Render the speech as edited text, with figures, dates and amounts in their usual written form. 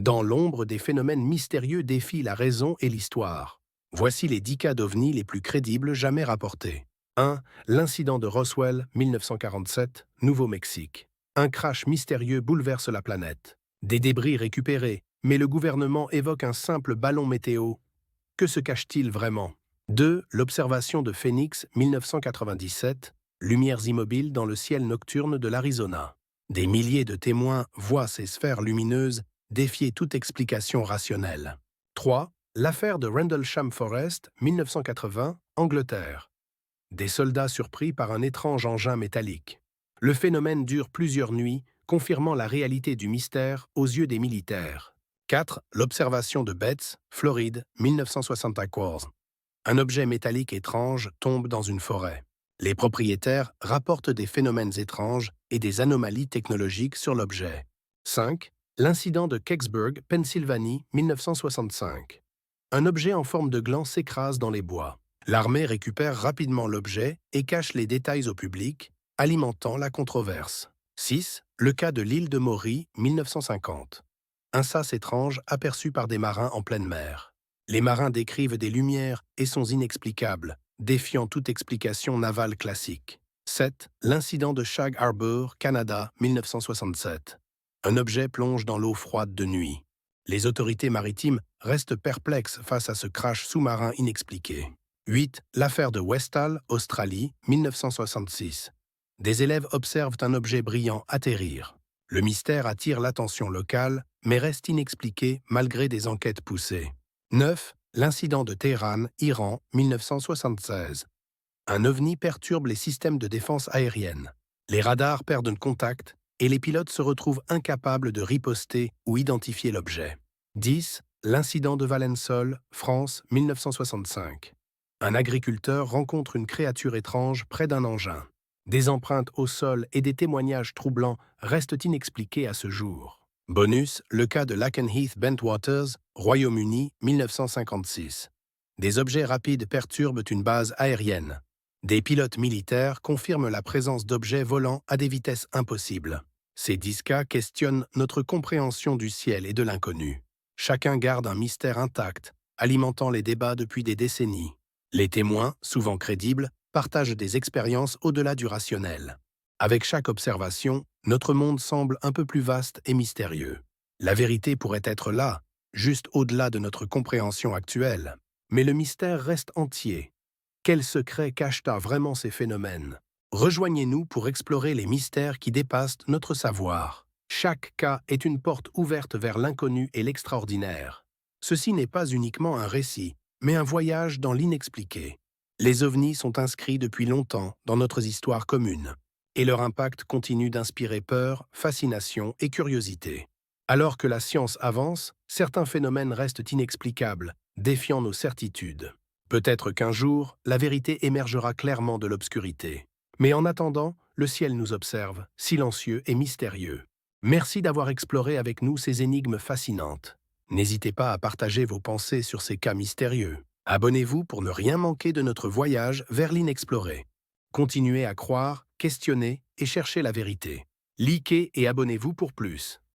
Dans l'ombre, des phénomènes mystérieux défient la raison et l'histoire. Voici les 10 cas d'OVNI les plus crédibles jamais rapportés. 1. L'incident de Roswell, 1947, Nouveau-Mexique. Un crash mystérieux bouleverse la planète. Des débris récupérés, mais le gouvernement évoque un simple ballon météo. Que se cache-t-il vraiment? 2. L'observation de Phoenix, 1997, lumières immobiles dans le ciel nocturne de l'Arizona. Des milliers de témoins voient ces sphères lumineuses défier toute explication rationnelle. 3. L'affaire de Rendlesham Forest, 1980, Angleterre. Des soldats surpris par un étrange engin métallique. Le phénomène dure plusieurs nuits, confirmant la réalité du mystère aux yeux des militaires. 4. L'observation de Betts, Floride, 1974. Un objet métallique étrange tombe dans une forêt. Les propriétaires rapportent des phénomènes étranges et des anomalies technologiques sur l'objet. 5. L'incident de Kecksburg, Pennsylvanie, 1965. Un objet en forme de gland s'écrase dans les bois. L'armée récupère rapidement l'objet et cache les détails au public, alimentant la controverse. 6. Le cas de l'île de Maury, 1950. Un sas étrange aperçu par des marins en pleine mer. Les marins décrivent des lumières et sons inexplicables, défiant toute explication navale classique. 7. L'incident de Shag Harbor, Canada, 1967. Un objet plonge dans l'eau froide de nuit. Les autorités maritimes restent perplexes face à ce crash sous-marin inexpliqué. 8. L'affaire de Westall, Australie, 1966. Des élèves observent un objet brillant atterrir. Le mystère attire l'attention locale, mais reste inexpliqué malgré des enquêtes poussées. 9. L'incident de Téhéran, Iran, 1976. Un ovni perturbe les systèmes de défense aérienne. Les radars perdent contact et les pilotes se retrouvent incapables de riposter ou identifier l'objet. 10. L'incident de Valensole, France, 1965. Un agriculteur rencontre une créature étrange près d'un engin. Des empreintes au sol et des témoignages troublants restent inexpliqués à ce jour. Bonus, le cas de Lakenheath Bentwaters, Royaume-Uni, 1956. Des objets rapides perturbent une base aérienne. Des pilotes militaires confirment la présence d'objets volants à des vitesses impossibles. Ces 10 cas questionnent notre compréhension du ciel et de l'inconnu. Chacun garde un mystère intact, alimentant les débats depuis des décennies. Les témoins, souvent crédibles, partagent des expériences au-delà du rationnel. Avec chaque observation, notre monde semble un peu plus vaste et mystérieux. La vérité pourrait être là, juste au-delà de notre compréhension actuelle. Mais le mystère reste entier. Quels secrets cachent vraiment ces phénomènes? Rejoignez-nous pour explorer les mystères qui dépassent notre savoir. Chaque cas est une porte ouverte vers l'inconnu et l'extraordinaire. Ceci n'est pas uniquement un récit, mais un voyage dans l'inexpliqué. Les ovnis sont inscrits depuis longtemps dans notre histoire commune, et leur impact continue d'inspirer peur, fascination et curiosité. Alors que la science avance, certains phénomènes restent inexplicables, défiant nos certitudes. Peut-être qu'un jour, la vérité émergera clairement de l'obscurité. Mais en attendant, le ciel nous observe, silencieux et mystérieux. Merci d'avoir exploré avec nous ces énigmes fascinantes. N'hésitez pas à partager vos pensées sur ces cas mystérieux. Abonnez-vous pour ne rien manquer de notre voyage vers l'inexploré. Continuez à croire, questionner et chercher la vérité. Likez et abonnez-vous pour plus.